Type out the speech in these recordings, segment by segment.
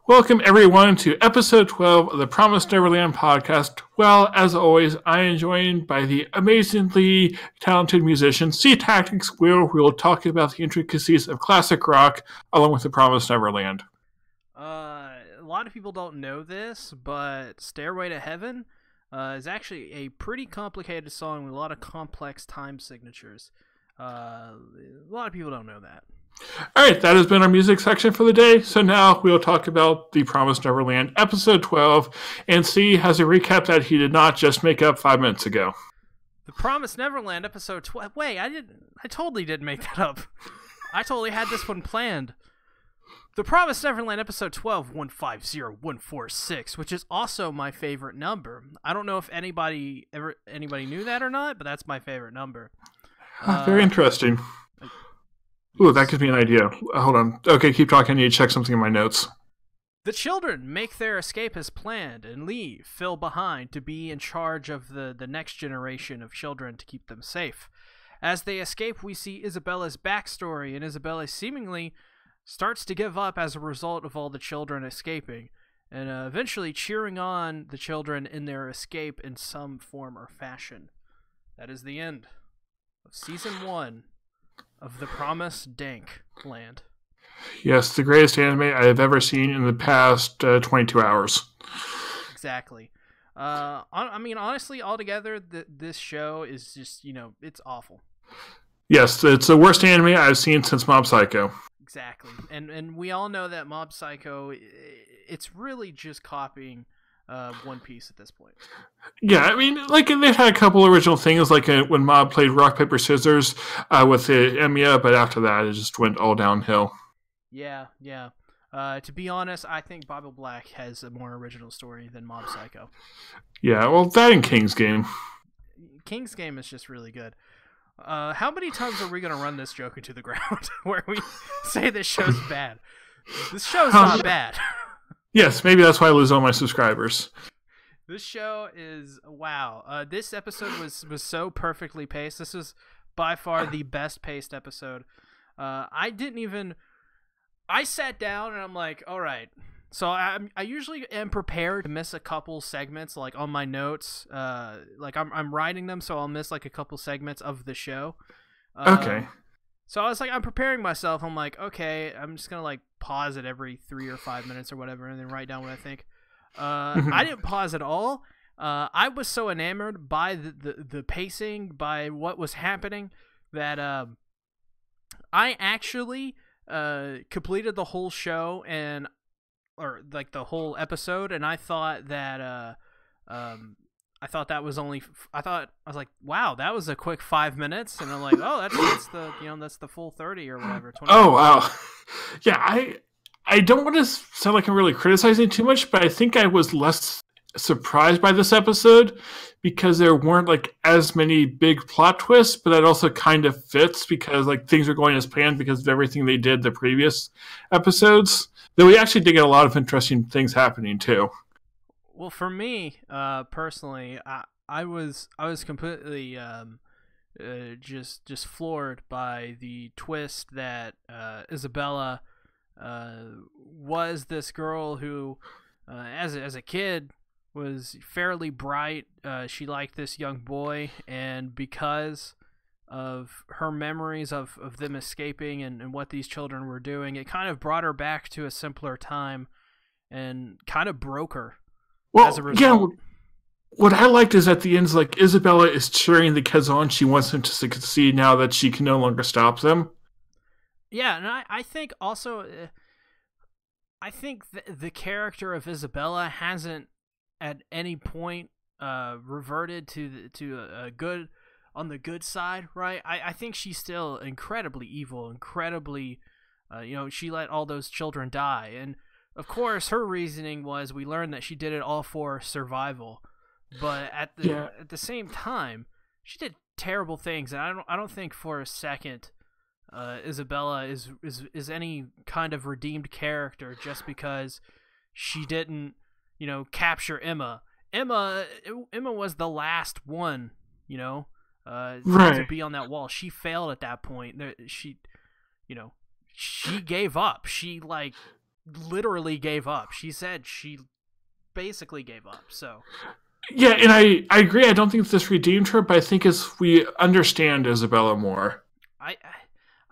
Welcome, everyone, to episode 12 of the Promised Neverland podcast. Well, as always, I am joined by the amazingly talented musician Sea Tactics, where we will talk about the intricacies of classic rock along with the Promised Neverland. A lot of people don't know this, but Stairway to Heaven is actually a pretty complicated song with a lot of complex time signatures. A lot of people don't know that. Alright, that has been our music section for the day, so now we'll talk about the Promised Neverland, episode 12, and C has a recap that he did not just make up 5 minutes ago. The Promised Neverland, episode 12. Wait, I totally didn't make that up. I totally had this one planned. The Promised Neverland, episode 12, 150146, which is also my favorite number. I don't know if anybody knew that or not, but that's my favorite number. Very interesting. Ooh, that gives me an idea. Hold on. Okay, keep talking. I need to check something in my notes. The children make their escape as planned and leave Phil behind to be in charge of the next generation of children to keep them safe. As they escape, we see Isabella's backstory, and Isabella seemingly starts to give up as a result of all the children escaping, and eventually cheering on the children in their escape in some form or fashion. That is the end of Season 1 of The Promised Land. Yes, the greatest anime I have ever seen in the past 22 hours. Exactly. I mean, honestly, altogether, this show is just, it's awful. Yes, it's the worst anime I've seen since Mob Psycho. Exactly. And we all know that Mob Psycho, it's really just copying One Piece at this point. Yeah, I mean, like, they had a couple original things, like when Mob played Rock, Paper, Scissors with Emiya, but after that, it just went all downhill. Yeah. To be honest, I think Bible Black has a more original story than Mob Psycho. Yeah, well, that and King's Game. King's Game is just really good. How many times are we going to run this joke into the ground where we say this show's bad? This show's not bad. Yes, maybe that's why I lose all my subscribers. This show is, wow. This episode was so perfectly paced. This was by far the best paced episode. I sat down and I'm like, all right. So I usually am prepared to miss a couple segments, like on my notes. Like I'm writing them, so I'll miss like a couple segments of the show. Okay. So I was like, I'm preparing myself. I'm like, okay, I'm just gonna like pause it every 3 or 5 minutes or whatever, and then write down what I think. I didn't pause at all. I was so enamored by the pacing, by what was happening, that I actually completed the whole show or like the whole episode, and I thought that I was like, wow, that was a quick 5 minutes, and I'm like, oh, that's the full 30 or whatever. 20 Oh wow, yeah. I don't want to sound like I'm really criticizing too much, but I think I was less surprised by this episode because there weren't like as many big plot twists, but that also kind of fits because like things are going as planned because of everything they did the previous episodes. Though we actually did get a lot of interesting things happening too. Well, for me, personally, I was completely just floored by the twist that Isabella was this girl who, as a kid, was fairly bright. She liked this young boy, and because of her memories of them escaping and what these children were doing, it kind of brought her back to a simpler time and kind of broke her. Well, as a result. Yeah, what I liked is at the end, like, Isabella is cheering the kids on. She wants them to succeed now that she can no longer stop them. Yeah, and I think also, I think the character of Isabella hasn't at any point reverted to a good, on the good side, right? I think she's still incredibly evil, incredibly, she let all those children die, and of course her reasoning was, we learned that she did it all for survival, but at the same time, she did terrible things, and I don't think for a second Isabella is any kind of redeemed character just because she didn't, capture Emma. Emma was the last one, Right. to be on that wall. She failed at that point. She gave up. She literally gave up. She said she basically gave up. So Yeah, and I agree. I don't think this redeemed her, but I think as we understand Isabella more. I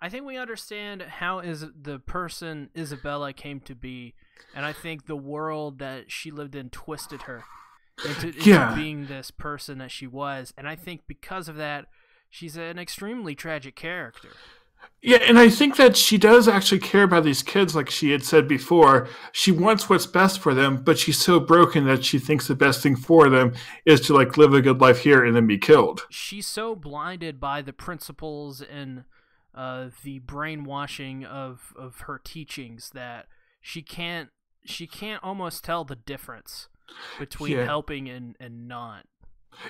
I think we understand how is the person Isabella came to be, and I think the world that she lived in twisted her into being this person that she was, and I think because of that, she's an extremely tragic character. Yeah, and I think that she does actually care about these kids, like she had said before. She wants what's best for them, but she's so broken that she thinks the best thing for them is to like live a good life here and then be killed. She's so blinded by the principles and the brainwashing of her teachings that she can't almost tell the difference between helping and not.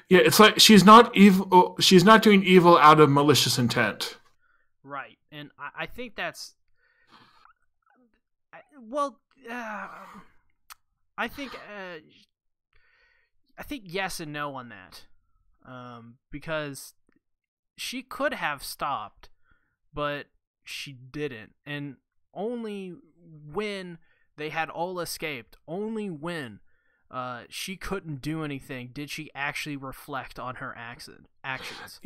Yeah, it's like she's not evil. She's not doing evil out of malicious intent. Right, and I think that's well. I think yes and no on that, because she could have stopped, but she didn't, and only when they had all escaped, only when she couldn't do anything did she actually reflect on her actions.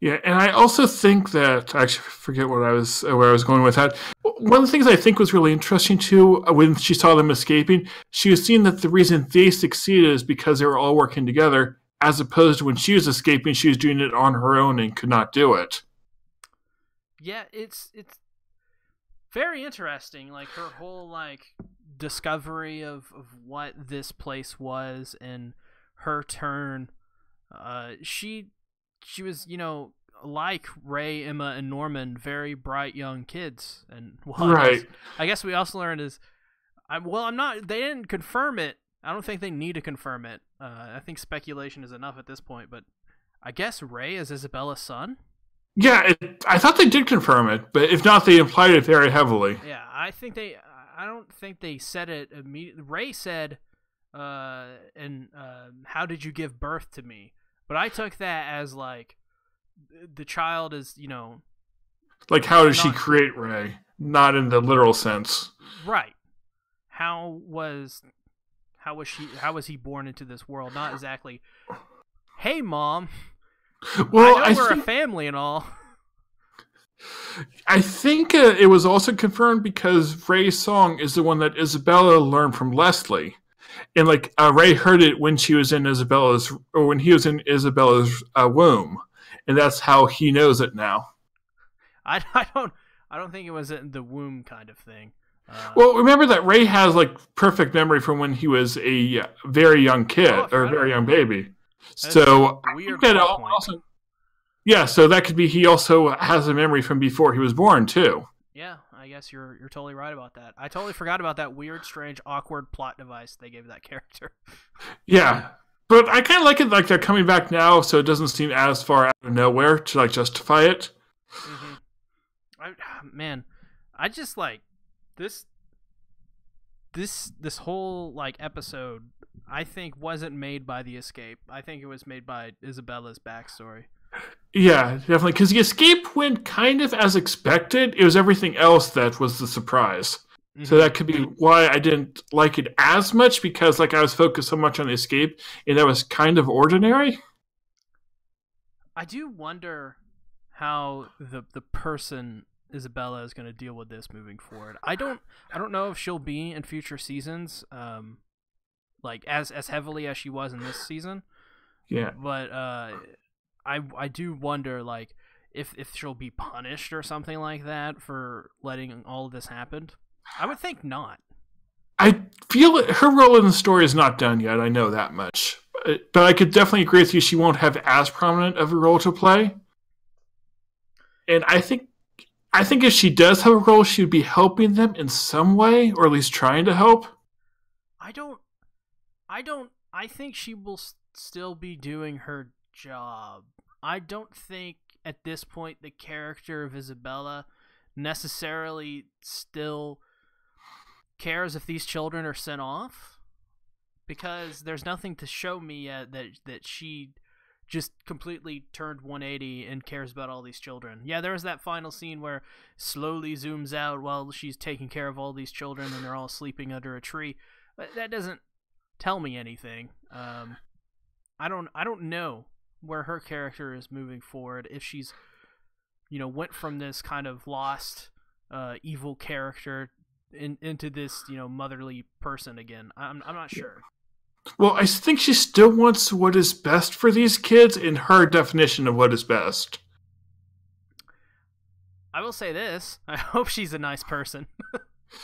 Yeah, and I also think that I actually forget where I was going with that. One of the things I think was really interesting too, when she saw them escaping, she was seeing that the reason they succeeded is because they were all working together, as opposed to when she was escaping, she was doing it on her own and could not do it. Yeah, it's very interesting. Like her whole like discovery of what this place was and her turn. She was, like Ray, Emma, and Norman, very bright young kids. And right. I guess we also learned is, I'm not. They didn't confirm it. I don't think they need to confirm it. I think speculation is enough at this point. But I guess Ray is Isabella's son. Yeah, I thought they did confirm it, but if not, they implied it very heavily. Yeah, I don't think they said it immediately. Ray said, "And how did you give birth to me?" But I took that as like the child is, like how did she create Ray? Not in the literal sense. Right. How was he born into this world? Not exactly. Hey, Mom. Well, I know we're a family and all. I think it was also confirmed because Ray's song is the one that Isabella learned from Leslie. And like Ray heard it when he was in Isabella's womb, and that's how he knows it now. I don't think it was in the womb kind of thing. Well, remember that Ray has like perfect memory from when he was a very young kid or a very young baby. So weird that also, yeah, so that could be he also has a memory from before he was born too. Yeah, I guess you're totally right about that. I totally forgot about that weird, strange, awkward plot device they gave that character. Yeah, but I kind of like it like they're coming back now, so it doesn't seem as far out of nowhere to like justify it. Mm-hmm. I just like this whole like episode. I think wasn't made by the escape. I think it was made by Isabella's backstory. Yeah, definitely. Because the escape went kind of as expected. It was everything else that was the surprise. Mm-hmm. So that could be why I didn't like it as much, because like I was focused so much on the escape, and that was kind of ordinary. I do wonder how the person Isabella is going to deal with this moving forward. I don't know if she'll be in future seasons, like as heavily as she was in this season. Yeah, but I do wonder like if she'll be punished or something like that for letting all of this happen. I would think not. I feel her role in the story is not done yet. I know that much, but I could definitely agree with you. She won't have as prominent of a role to play, and I think if she does have a role, she would be helping them in some way, or at least trying to help. I think she will still be doing her job. I don't think at this point the character of Isabella necessarily still cares if these children are sent off, because there's nothing to show me yet that she just completely turned 180 and cares about all these children. Yeah, there was that final scene where slowly zooms out while she's taking care of all these children and they're all sleeping under a tree. But that doesn't tell me anything. I don't know where her character is moving forward, if she's, went from this kind of lost evil character into this, motherly person again. I'm not sure. Well, I think she still wants what is best for these kids in her definition of what is best. I will say this. I hope she's a nice person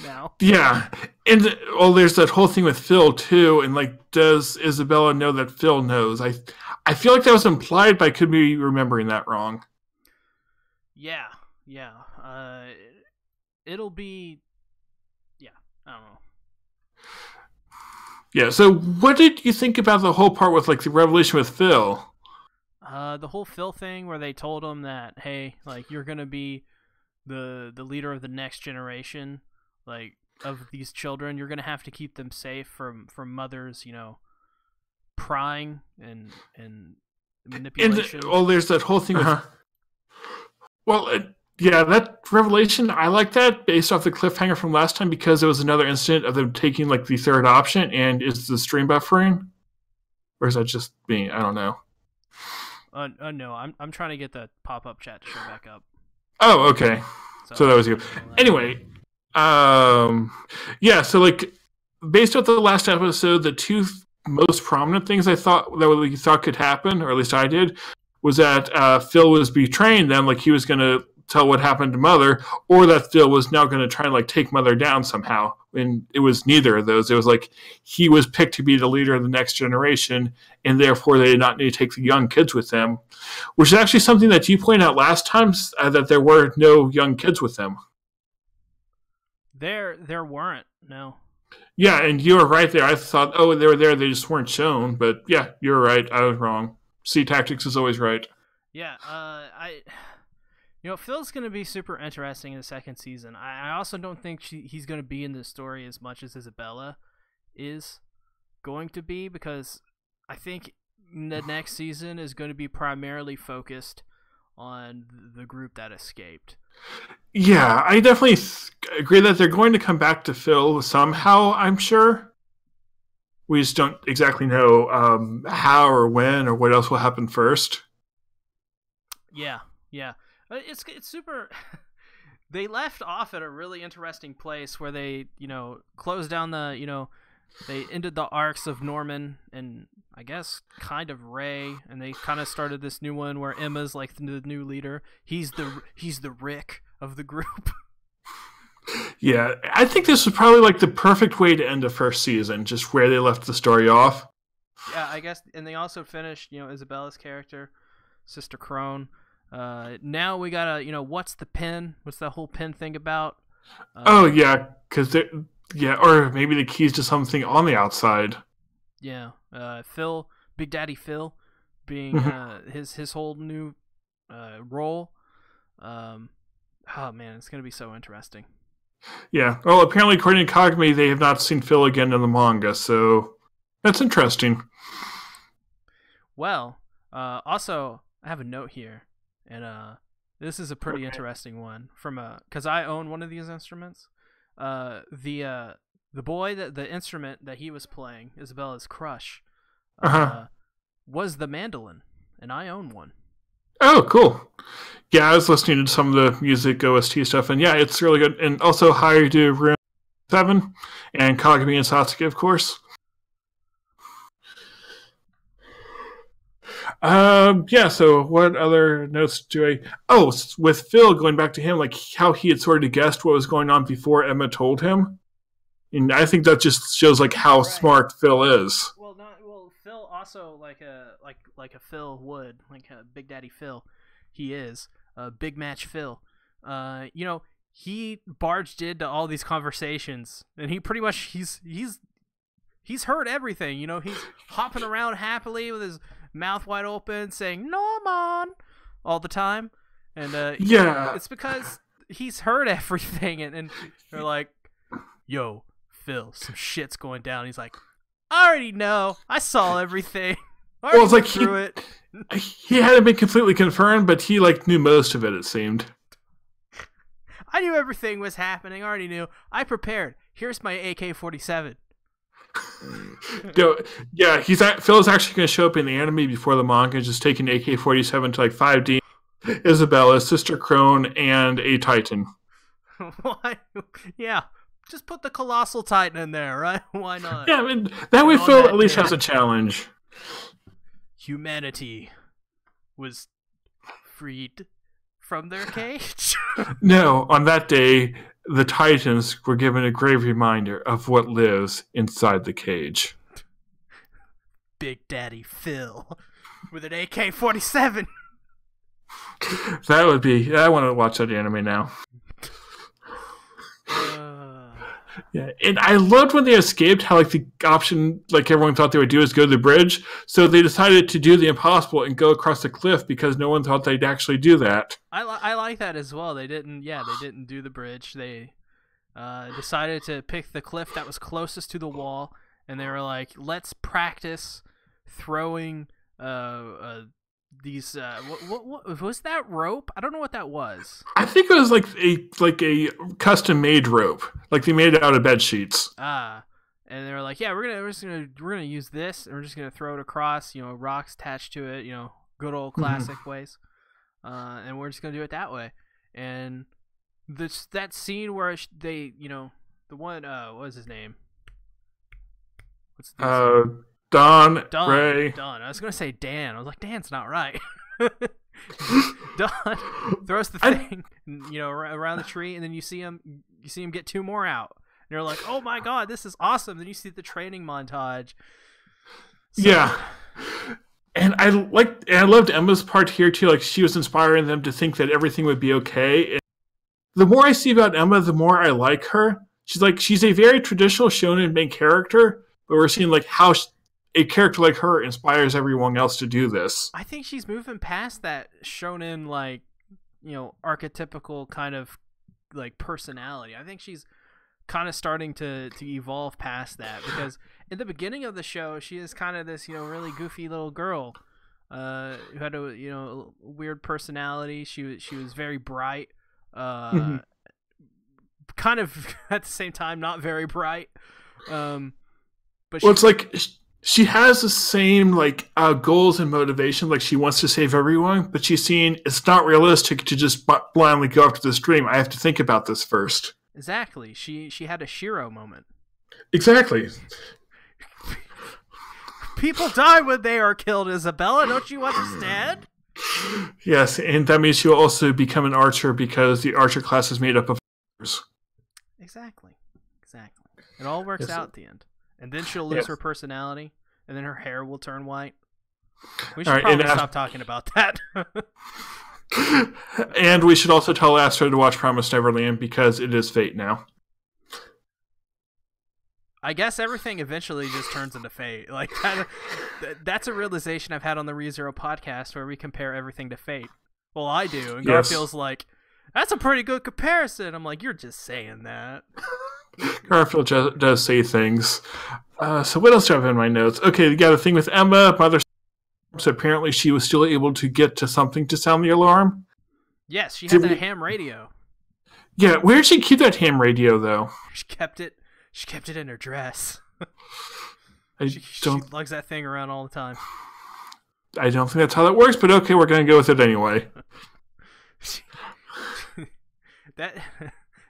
now. Yeah. And, there's that whole thing with Phil, too. And, does Isabella know that Phil knows? I feel like that was implied, but I could be remembering that wrong. Yeah. It'll be... Yeah, I don't know. Yeah, so what did you think about the whole part with, the revelation with Phil? The whole Phil thing where they told him that, hey, you're going to be the leader of the next generation, of these children. You're going to have to keep them safe from mothers, prying and manipulation. And, there's that whole thing with... Yeah, that revelation, I like that based off the cliffhanger from last time because it was another incident of them taking the third option. And is the stream buffering? Or is that just me? I don't know. No, I'm trying to get the pop-up chat to show back up. Oh, okay. So that was you. Anyway, yeah, so based off the last episode, the two most prominent things I thought that we thought could happen, or at least I did, was that Phil was betraying them, he was going to tell what happened to Mother, or that Phil was now going to try and take Mother down somehow. And it was neither of those. It was he was picked to be the leader of the next generation, and therefore they did not need to take the young kids with them, which is actually something that you pointed out last time, that there were no young kids with them. There weren't, no. Yeah, and you were right there. I thought, they were there, they just weren't shown. But yeah, you're right. I was wrong. Sea Tactics is always right. Yeah, Phil's going to be super interesting in the second season. I also don't think he's going to be in the story as much as Isabella is going to be, because I think the next season is going to be primarily focused on the group that escaped. Yeah, I definitely agree that they're going to come back to Phil somehow, I'm sure. We just don't exactly know how or when or what else will happen first. Yeah. It's super... They left off at a really interesting place where they, closed down the, they ended the arcs of Norman and I guess kind of Ray, and they kind of started this new one where Emma's the new leader. He's the Rick of the group. Yeah, I think this was probably the perfect way to end the first season, just where they left the story off. Yeah, I guess, and they also finished, Isabella's character, Sister Crone. Now we gotta, what's the pin? What's that whole pin thing about? Yeah, because or maybe the keys to something on the outside. Yeah, Phil, Big Daddy Phil, being his whole new role. Oh man, it's gonna be so interesting. Yeah, well, apparently according to Kagami, they have not seen Phil again in the manga, so that's interesting. Well, also I have a note here. And this is a pretty interesting one because I own one of these instruments. The boy the instrument that he was playing, Isabella's crush, was the mandolin, and I own one. Oh, cool. Yeah, I was listening to some of the music OST stuff, and yeah, it's really good. And also hi to Room 7 and Kagami and Satsuki, of course. Yeah, so what other notes do I... Oh, with Phil, going back to him, how he had sort of guessed what was going on before Emma told him. And I think that just shows, how smart Phil is. Well, Phil also, like a Phil would, a Big Daddy Phil, he is, Big Match Phil. He barged into all these conversations, and he pretty much, he's heard everything, he's hopping around happily with his mouth wide open saying Norman all the time, and it's because he's heard everything, and they're like, yo Phil, some shit's going down. He's like, I already know, I saw everything. Well, it's like he hadn't been completely confirmed, but he like knew most of it. It seemed. I knew everything was happening. I already knew. I prepared. Here's my AK-47. Yeah, Phil's actually going to show up in the anime before the manga, just taking AK-47 to like 5D, Isabella, Sister Crone, and a Titan. Why? Yeah, just put the Colossal Titan in there, right? Why not? Yeah, I mean, that way Phil at least has a challenge. Humanity was freed from their cage? No, on that day, the Titans were given a grave reminder of what lives inside the cage. Big Daddy Phil with an AK-47. That would be... I want to watch that anime now. Yeah, and I loved when they escaped how like the option like everyone thought they would do is go to the bridge. So they decided to do the impossible and go across the cliff because no one thought they'd actually do that. I like that as well. They didn't do the bridge. They decided to pick the cliff that was closest to the wall, and they were like, let's practice throwing these what was that rope? I don't know what that was. I think it was like a custom made rope, like they made it out of bed sheets. And they were like, yeah, we're gonna use this, and we're just gonna throw it across, rocks attached to it, good old classic ways, and we're just gonna do it that way. And that scene where they, the one, what was his name? What's this name? Don. Ray. Don. I was gonna say Dan. I was like, Dan's not right. Don throws the thing, around the tree, and then you see him get two more out, and you're like, oh my god, this is awesome. Then you see the training montage. Yeah. And I loved Emma's part here too. Like she was inspiring them to think that everything would be okay. And the more I see about Emma, the more I like her. She's a very traditional shonen main character, but we're seeing like how a character like her inspires everyone else to do this. I think she's moving past that shonen, like, archetypical kind of like personality. I think she's kind of starting to evolve past that, because in the beginning of the show, she is kind of this, really goofy little girl who had a, weird personality. She was very bright, kind of at the same time not very bright. But it's like she has the same like goals and motivation. Like she wants to save everyone, but she's seeing it's not realistic to just blindly go after this dream. I have to think about this first. Exactly. She had a Shiro moment. Exactly. People die when they are killed, Isabella. Don't you understand? Yes, and that means she'll also become an archer because the archer class is made up of archers. Exactly. It all works out at the end. And then she'll lose her personality, and then her hair will turn white. We should probably stop talking about that. And we should also tell Astro to watch Promised Neverland because it is fate now. I guess everything eventually just turns into fate. Like that's a realization I've had on the ReZero podcast, where we compare everything to fate. Well, I do, and Garfield's like, that's a pretty good comparison. I'm like, you're just saying that. Garfield does say things. So what else do I have in my notes? Okay, you got a thing with Emma, mother. So apparently she was still able to get to something to sound the alarm. Yes, she has a ham radio. Yeah, where did she keep that ham radio, though? She kept it in her dress. She lugs that thing around all the time. I don't think that's how that works, but okay, we're going to go with it anyway.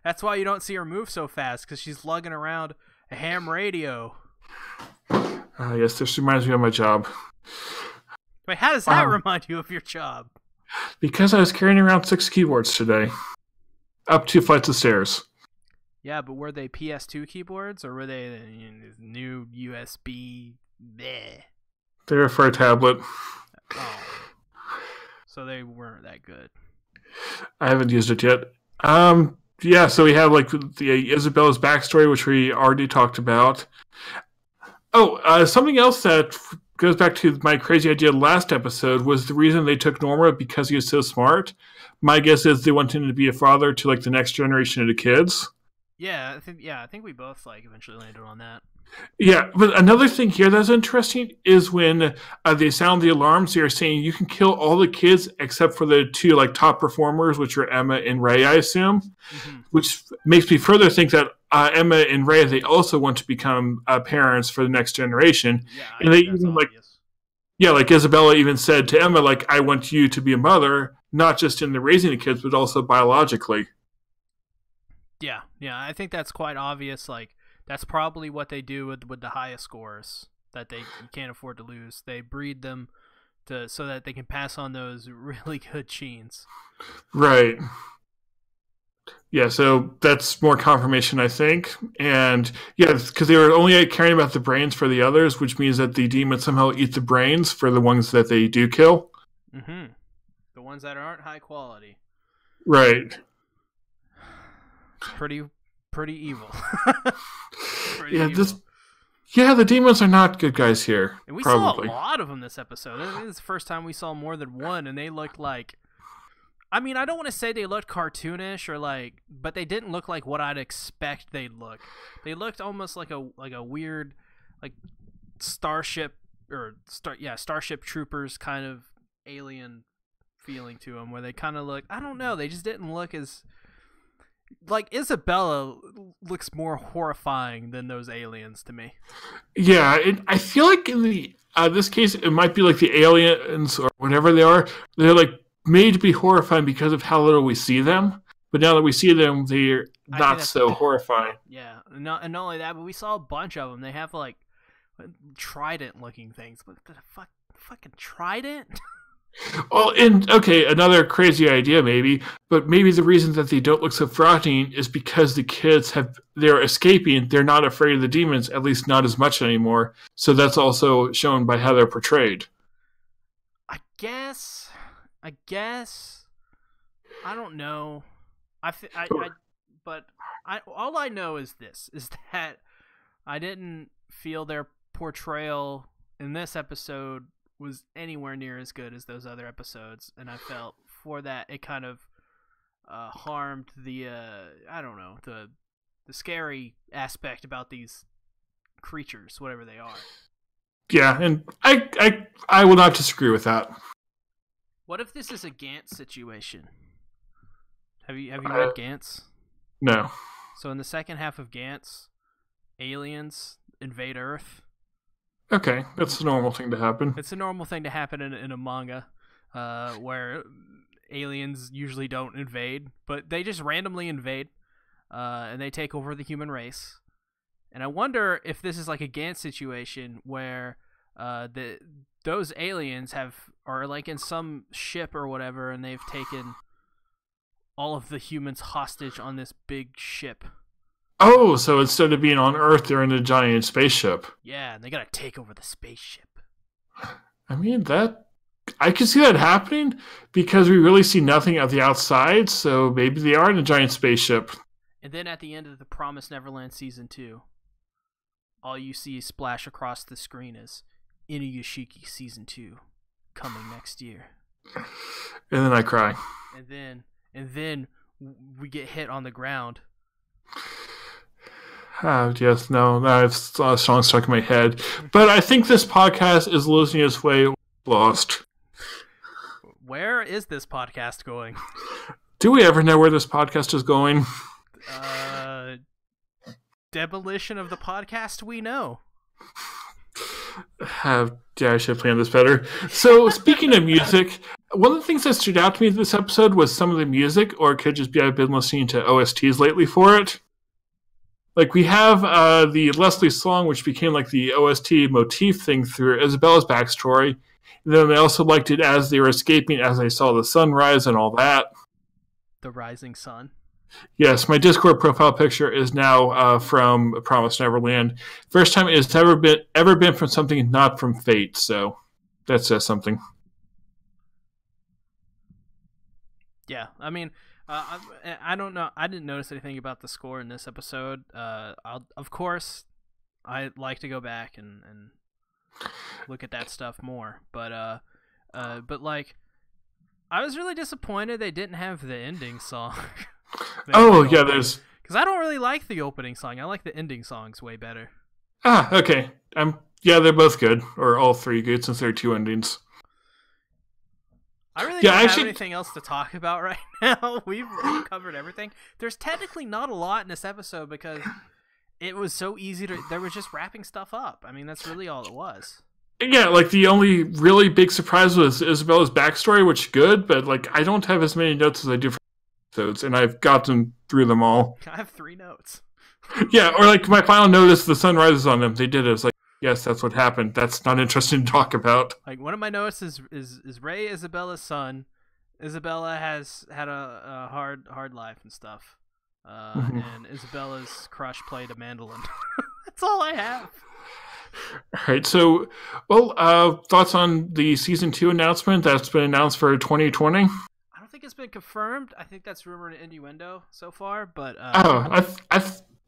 That's why you don't see her move so fast, because she's lugging around a ham radio. Yes, this reminds me of my job. Wait, how does that remind you of your job? Because I was carrying around 6 keyboards today. Up 2 flights of stairs. Yeah, but were they PS2 keyboards, or were they new USB? Bleh. They were for a tablet. Oh. So they weren't that good. I haven't used it yet. Yeah, so we have like the Isabella's backstory, which we already talked about. Oh, something else that goes back to my crazy idea last episode was the reason they took Norma because he was so smart. My guess is they wanted him to be a father to like the next generation of the kids. Yeah, I think we both like eventually landed on that. Yeah, but another thing here that's interesting is when they sound the alarms. They're saying you can kill all the kids except for the two like top performers, which are Emma and Ray, I assume. Mm-hmm. Which makes me further think that Emma and Ray, they also want to become parents for the next generation. Yeah, and they even obvious. Like Isabella even said to Emma, like, I want you to be a mother, not just in the raising the kids, but also biologically. Yeah, I think that's quite obvious. Like, that's probably what they do with the highest scores that you can't afford to lose. They breed them so that they can pass on those really good genes. Right. Yeah, so that's more confirmation, I think. And yeah, because they were only caring about the brains for the others, which means that the demons somehow eat the brains for the ones that they do kill. Mm-hmm. The ones that aren't high quality. Right. Pretty evil. The demons are not good guys here. And we saw a lot of them this episode. I think this is the first time we saw more than one, and they looked like... I mean, I don't want to say they looked cartoonish but they didn't look like what I'd expect they'd look. They looked almost like a weird, like Starship Troopers kind of alien feeling to them, where they kind of look. I don't know. They just didn't look as like Isabella looks more horrifying than those aliens to me. Yeah, I feel like in this case, it might be like the aliens or whatever they are. They're like made to be horrifying because of how little we see them, but now that we see them, they're not so horrifying. Yeah, and not only that, but we saw a bunch of them. They have like trident-looking things. What the fucking trident? Well, another crazy idea maybe, but maybe the reason that they don't look so frightening is because the kids they're escaping. They're not afraid of the demons, at least not as much anymore. So that's also shown by how they're portrayed. I guess. I don't know. All I know is that I didn't feel their portrayal in this episode was anywhere near as good as those other episodes, and I felt for that it kind of harmed the the scary aspect about these creatures, whatever they are. Yeah, and I will not disagree with that. What if this is a Gantz situation? Have you read Gantz? No. So in the second half of Gantz, aliens invade Earth. Okay, that's a normal thing to happen. It's a normal thing to happen in a manga, where aliens usually don't invade, but they just randomly invade, and they take over the human race. And I wonder if this is like a Gantz situation where those aliens are like in some ship or whatever, and they've taken all of the humans hostage on this big ship. Oh, so instead of being on Earth, they're in a giant spaceship. Yeah, and they gotta take over the spaceship. I mean, I can see that happening because we really see nothing at the outside, so maybe they are in a giant spaceship. And then at the end of the Promised Neverland Season 2, all you see splash across the screen is Inuyashiki Season 2 coming next year. And then I cry. And then we get hit on the ground. Yes, no, it's a song stuck in my head. But I think this podcast is losing its way. Lost. Where is this podcast going? Do we ever know where this podcast is going? Demolition of the podcast we know. I should have planned this better. So, speaking of music, one of the things that stood out to me in this episode was some of the music, or it could just be I've been listening to OSTs lately for it. Like, we have the Leslie song, which became like the OST motif thing through Isabella's backstory. And then I also liked it as they were escaping, as they saw the sunrise and all that. The rising sun. Yes, my Discord profile picture is now from Promised Neverland. First time it's ever been from something not from Fate, so that says something. Yeah, I mean, I don't know. I didn't notice anything about the score in this episode. Of course, I'd like to go back and look at that stuff more. But like, I was really disappointed they didn't have the ending song. Oh yeah, there's Because I don't really like the opening song. I like the ending songs way better. Ah, okay. Yeah, they're both good, or all three good since there are two endings. I really don't have anything else to talk about right now. We've covered everything. There's technically not a lot in this episode because it was so easy to... They were just wrapping stuff up. I mean, that's really all it was. Yeah, like the only really big surprise was Isabella's backstory, which is good, but like I don't have as many notes as I do for episodes, and I've gotten through them all. I have 3 notes. Yeah, or like my final note is the sun rises on them. They did it. It's like, yes, that's what happened. That's not interesting to talk about. Like one of my notes is Ray Isabella's son. Isabella has had a hard life and stuff, and Isabella's crush played a mandolin. That's all I have. All right, so, well, thoughts on the Season 2 announcement that's been announced for 2020? I don't think it's been confirmed. I think that's rumor and innuendo so far, but... I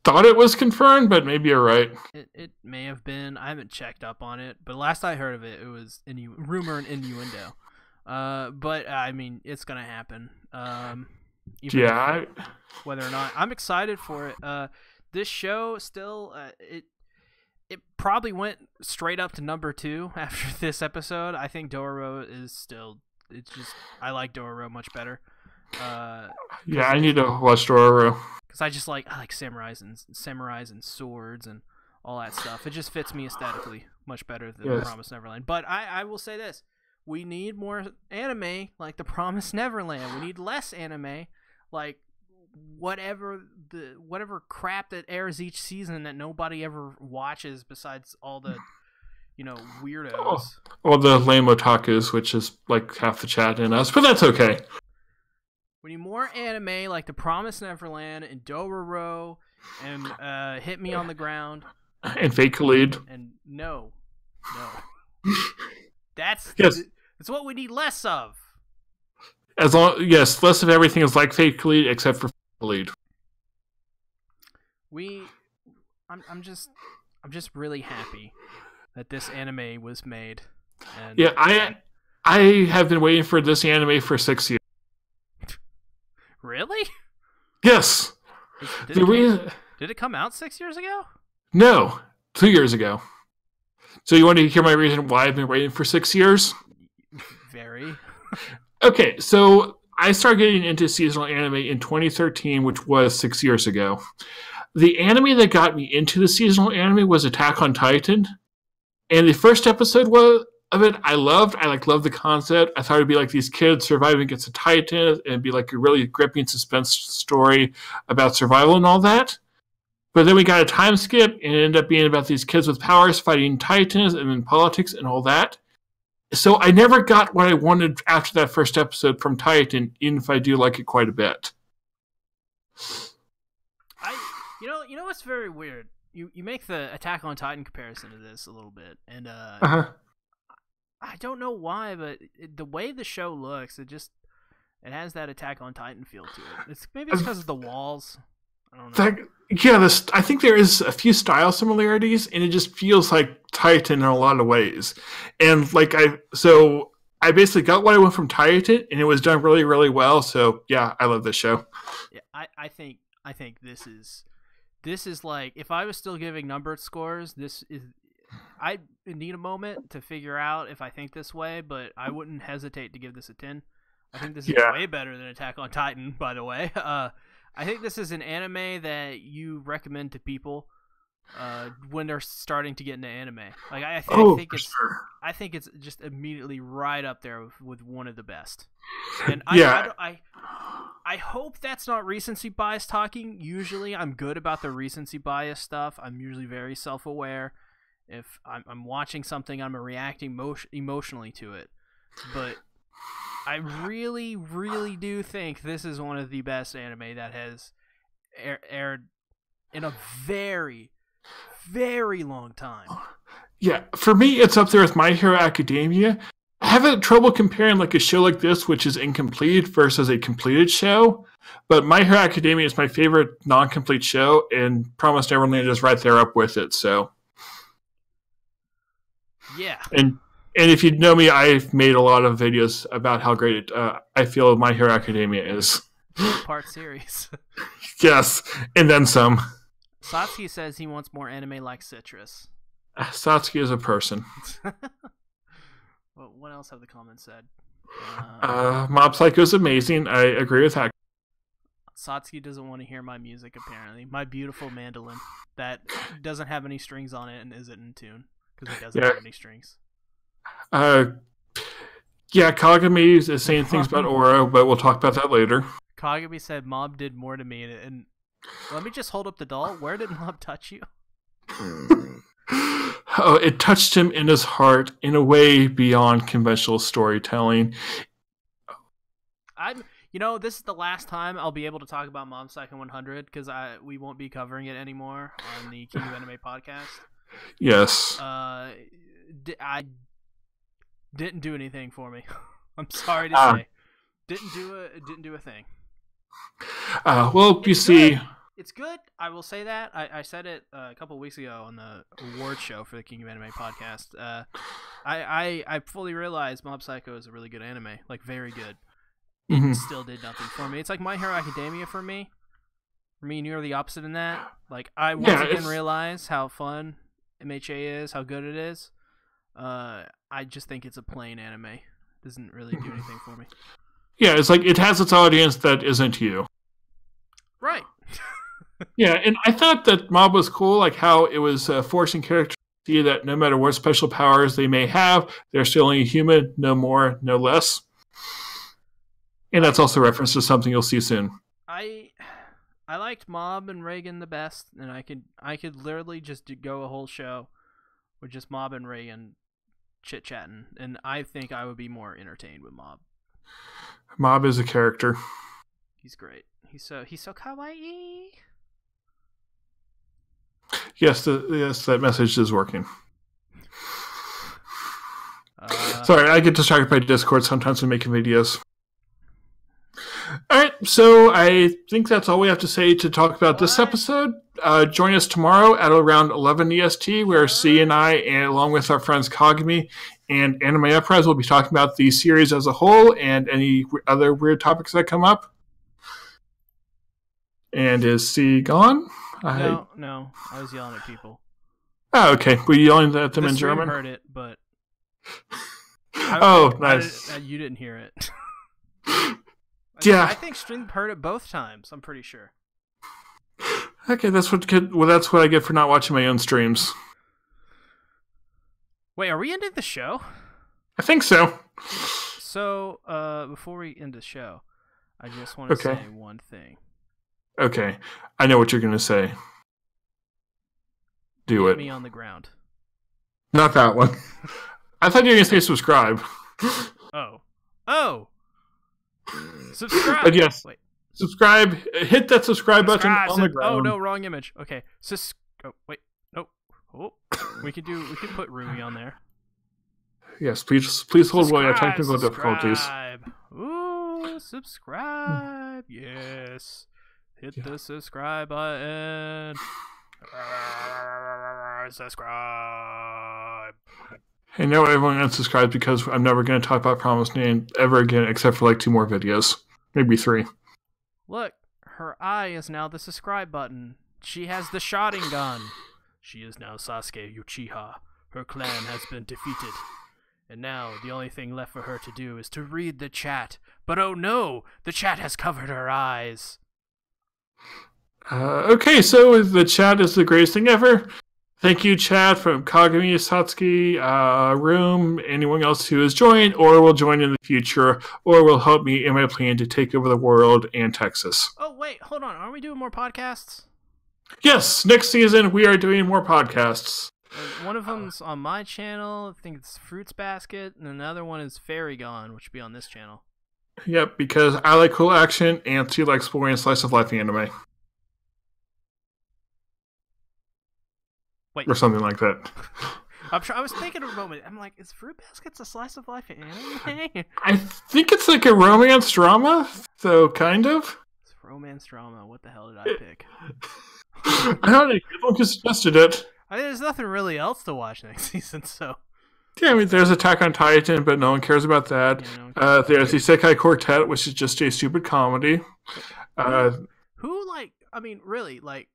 thought it was confirmed, but maybe you're right. It may have been. I haven't checked up on it, but last I heard of it, it was rumor and innuendo. But, I mean, it's going to happen. Whether or not... I'm excited for it. This show still... It probably went straight up to number 2 after this episode. I think Dororo is still... It's just... I like Dororo much better. Yeah, I need to watch Dororo. Because I like samurais and swords and all that stuff. It just fits me aesthetically much better than Promised Neverland. But I will say this. We need more anime like the Promised Neverland. We need less anime like whatever crap that airs each season that nobody ever watches besides all the weirdos. Or the lame otakus, which is like half the chat in us, but that's okay. We need more anime like the Promised Neverland and Dororo and Hit Me on the Ground and Fate Khalid. And no, that's what we need less of. Less of everything is like Fate Khalid except for Khalid. I'm just really happy that this anime was made. And yeah, I have been waiting for this anime for 6 years. Really? Yes. Did it come out 6 years ago? No, 2 years ago. So you want to hear my reason why I've been waiting for 6 years? Very. Okay, so I started getting into seasonal anime in 2013, which was 6 years ago. The anime that got me into the seasonal anime was Attack on Titan. And the first episode of it, I loved. I loved the concept. I thought it'd be like these kids surviving against a Titan, and it'd be like a really gripping suspense story about survival and all that. But then we got a time skip, and it ended up being about these kids with powers fighting Titans, and then politics and all that. So I never got what I wanted after that first episode from Titan, even if I do like it quite a bit. You know what's very weird? You make the Attack on Titan comparison to this a little bit, and I don't know why, but the way the show looks, it has that Attack on Titan feel to it. Maybe it's because of the walls. I don't know. I think there is a few style similarities, and it just feels like Titan in a lot of ways. And I basically got what I want from Titan, and it was done really, really well. So yeah, I love this show. Yeah, I think this is like, if I was still giving numbered scores, I need a moment to figure out if I think this way, but I wouldn't hesitate to give this a 10. I think this is way better than Attack on Titan, by the way. I think this is an anime that you recommend to people when they're starting to get into anime. Like I think it's just immediately right up there with one of the best. And I hope that's not recency bias talking. Usually I'm good about the recency bias stuff. I'm usually very self-aware. If I'm watching something, I'm reacting emotionally to it. But I really, really do think this is one of the best anime that has aired in a very, very long time. Yeah, for me, it's up there with My Hero Academia. I have had trouble comparing like a show like this, which is incomplete, versus a completed show. But My Hero Academia is my favorite non-complete show, and Promised Neverland is right there up with it. So, yeah. And if you know me, I've made a lot of videos about how great I feel My Hero Academia is. 12-part series. Yes, and then some. Satsuki says he wants more anime like Citrus. Satsuki is a person. Well, what else have the comments said? Mob Psycho is amazing. I agree with that. Satsuki doesn't want to hear my music, apparently. My beautiful mandolin that doesn't have any strings on it and isn't in tune because it doesn't have any strings. Yeah, Kagami is saying things about Oro, but we'll talk about that later. Kagami said Mob did more to me, and let me just hold up the doll. Where did Mob touch you? Oh, it touched him in his heart in a way beyond conventional storytelling. This is the last time I'll be able to talk about Mob Psycho 100 because we won't be covering it anymore on the King of Anime podcast. Yes. I didn't do anything for me. I'm sorry to say, didn't do a thing. Well, you see. It's good. I will say that. I said it a couple of weeks ago on the award show for the King of Anime podcast. I fully realized Mob Psycho is a really good anime, like very good. It still did nothing for me. It's like My Hero Academia for me. For me, near the opposite in that. Like I once again realize how fun MHA is, how good it is. I just think it's a plain anime. It doesn't really do anything for me. Yeah, it's like it has its audience that isn't you. Right. Yeah, and I thought that Mob was cool, like how it was forcing characters to see that no matter what special powers they may have, they're still only human, no more, no less. And that's also reference to something you'll see soon. I liked Mob and Reagan the best, and I could literally just go a whole show with just Mob and Reagan chit-chatting, and I think I would be more entertained with Mob. Mob is a character. He's great. He's so kawaii. Yes, that message is working. Sorry, I get distracted by Discord sometimes when making videos. All right, so I think that's all we have to say to talk about this episode. Join us tomorrow at around 11 EST, where C and I, along with our friends Kagami and Anime Uprise, will be talking about the series as a whole and any other weird topics that come up. And is C gone? No. I was yelling at people. Oh, okay. Were you yelling at them in German? I heard it, but... Nice. You didn't hear it. Yeah. I think Stream heard it both times. I'm pretty sure. Okay, that's what I get for not watching my own streams. Wait, are we ending the show? I think so. So, before we end the show, I just want to say one thing. Okay, I know what you're going to say. Do it. Get me on the ground. Not that one. I thought you were going to say subscribe. Oh! Subscribe! But yes, subscribe. Hit that subscribe button on the ground. Oh, no, wrong image. Okay. Wait. Nope. Oh, we could put Rui on there. Yes, please hold while you have technical difficulties. Ooh, subscribe. Yes. Hit the subscribe button. Subscribe. Hey, now everyone unsubscribes because I'm never going to talk about Promised Neverland ever again except for like 2 more videos. Maybe 3. Look, her eye is now the subscribe button. She has the shotting gun. She is now Sasuke Uchiha. Her clan has been defeated. And now the only thing left for her to do is to read the chat. But oh no, the chat has covered her eyes. Okay, so the chat is the greatest thing ever. Thank you, chat, from Kagami, Satsuki, Room, anyone else who has joined or will join in the future or will help me in my plan to take over the world and Texas. Oh, wait, hold on. Aren't we doing more podcasts? Yes, next season we are doing more podcasts. One of them's on my channel. I think it's Fruits Basket, and another one is Fairy Gone, which will be on this channel. Yep, because I like cool action and she likes boring slice of life anime. Wait. Or something like that. I was thinking of a moment. I'm like, is Fruit Basket's a slice of life anime? I think it's like a romance drama, so kind of. It's romance drama. What the hell did I pick? I don't know. Everyone just suggested it. I mean, there's nothing really else to watch next season, so. Yeah, I mean, there's Attack on Titan, but no one cares about that. Yeah, no one cares. There's the Isekai Quartet, which is just a stupid comedy. Uh, Who like? I mean, really, like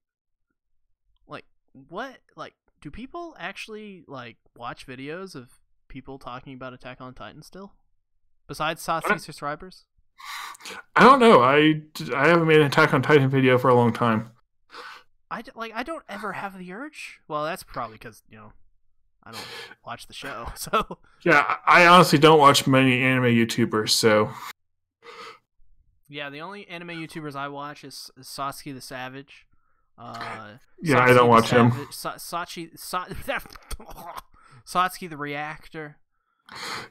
what? Like, do people actually like watch videos of people talking about Attack on Titan still? Besides Satsuki subscribers? I don't know. I haven't made an Attack on Titan video for a long time. I don't ever have the urge. Well, that's probably because I don't watch the show. So Yeah, I honestly don't watch many anime YouTubers, so yeah, the only anime YouTubers I watch is Satsuki the Savage. yeah, I don't watch him. Satsuki the Reactor.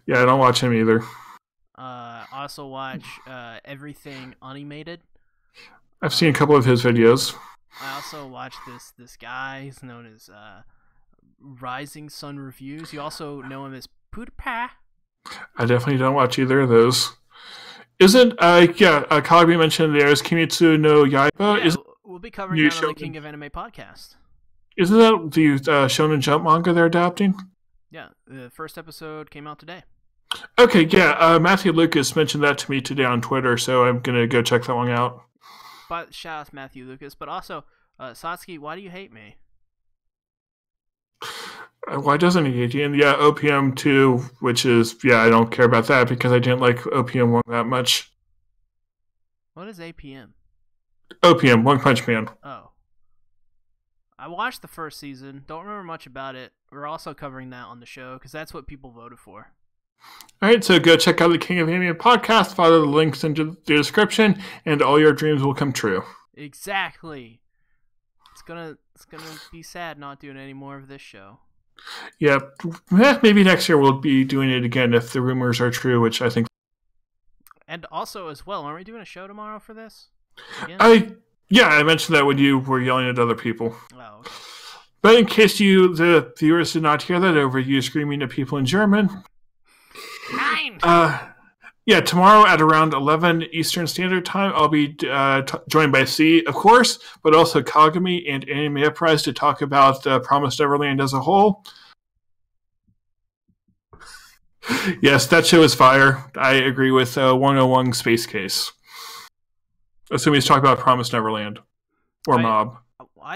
Yeah, I don't watch him either. I also watch everything animated. I've seen a couple of his videos. I also watch this guy. He's known as RisingSunReviews. You also know him as PewDiePie. I definitely don't watch either of those. Isn't Kagami mentioned there's Kimetsu no Yaiba? Yeah, we'll be covering that on the King of Anime podcast. Isn't that the Shonen Jump manga they're adapting? Yeah, the first episode came out today. Okay, yeah. Matthew Lucas mentioned that to me today on Twitter, so I'm gonna go check that one out. But shout out to Matthew Lucas, but also Satsuki, why do you hate me? Why doesn't he hate you? And yeah, OPM 2, which is I don't care about that because I didn't like OPM 1 that much. What is APM? OPM, One Punch Man. Oh. I watched the first season. Don't remember much about it. We're also covering that on the show because that's what people voted for. All right, so go check out the King of Anime podcast. Follow the links into the description, and all your dreams will come true. Exactly. It's gonna be sad not doing any more of this show. Yeah, maybe next year we'll be doing it again if the rumors are true, which I think. And also, as well, aren't we doing a show tomorrow for this? Again? I mentioned that when you were yelling at other people. Oh, okay. But in case the viewers did not hear that over you screaming at people in German. Nine! Tomorrow at around 11 Eastern Standard Time, I'll be joined by C, of course, but also Kagami and Anime Uprise to talk about Promised Neverland as a whole. Yes, that show is fire. I agree with 101 Space Case. Assuming he's talking about Promised Neverland. Or Mob.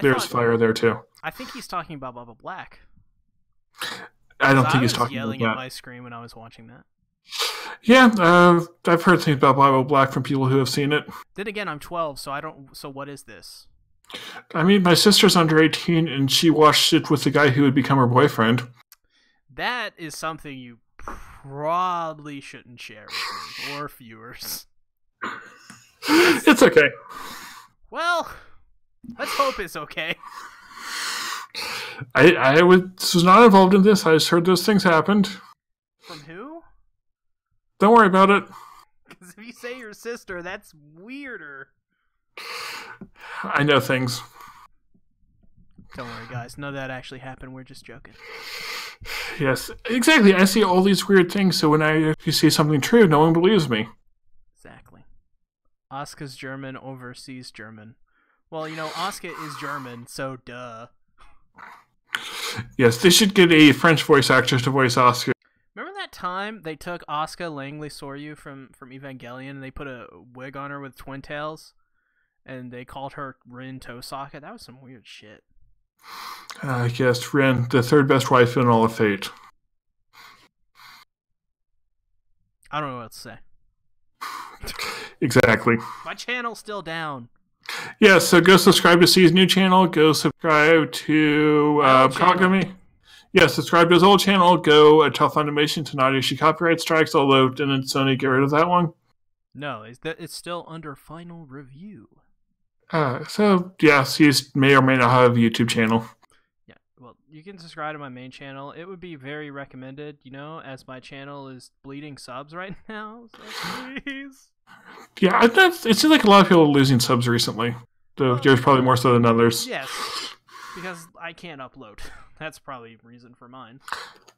There's fire there, too. I think he's talking about Baba Black. I don't think he's talking about that. I was yelling at my screen when I was watching that. Yeah, I've heard things about Baba Black from people who have seen it. Then again, I'm 12, so I don't. So what is this? I mean, my sister's under 18, and she watched it with the guy who would become her boyfriend. That is something you probably shouldn't share with me or viewers. It's okay. Well, let's hope it's okay. I was not involved in this. I just heard those things happened. From who? Don't worry about it. Because if you say your sister, that's weirder. I know things. Don't worry, guys. None of that actually happened. We're just joking. Yes, exactly. I see all these weird things, so when I actually see something true, no one believes me. Exactly. Asuka's German overseas German. Well, Asuka is German, so duh. Yes, they should get a French voice actress to voice Asuka. Remember that time they took Asuka Langley Soryu from Evangelion and they put a wig on her with twin tails? And they called her Rin Tosaka? That was some weird shit. Yes, Rin, the third best wife in all of Fate. I don't know what to say. Exactly. My channel's still down. Yeah, so go subscribe to C's new channel. Go subscribe to Kagami. Yeah, subscribe to his old channel. Go tell Funimation to not issue copyright strikes, although didn't Sony get rid of that one? No, it's still under final review. So, yeah, C's may or may not have a YouTube channel. Yeah, well, you can subscribe to my main channel. It would be very recommended, as my channel is bleeding subs right now. So please. Yeah, it seems like a lot of people are losing subs recently. There's probably more so than others. Yes, because I can't upload. That's probably a reason for mine.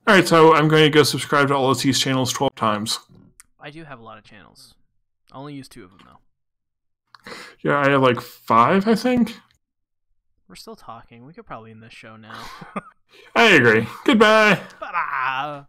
Alright, so I'm going to go subscribe to all of these channels 12 times. I do have a lot of channels. I only use 2 of them, though. Yeah, I have like 5, I think. We're still talking. We could probably end this show now. I agree. Goodbye. Bye-bye.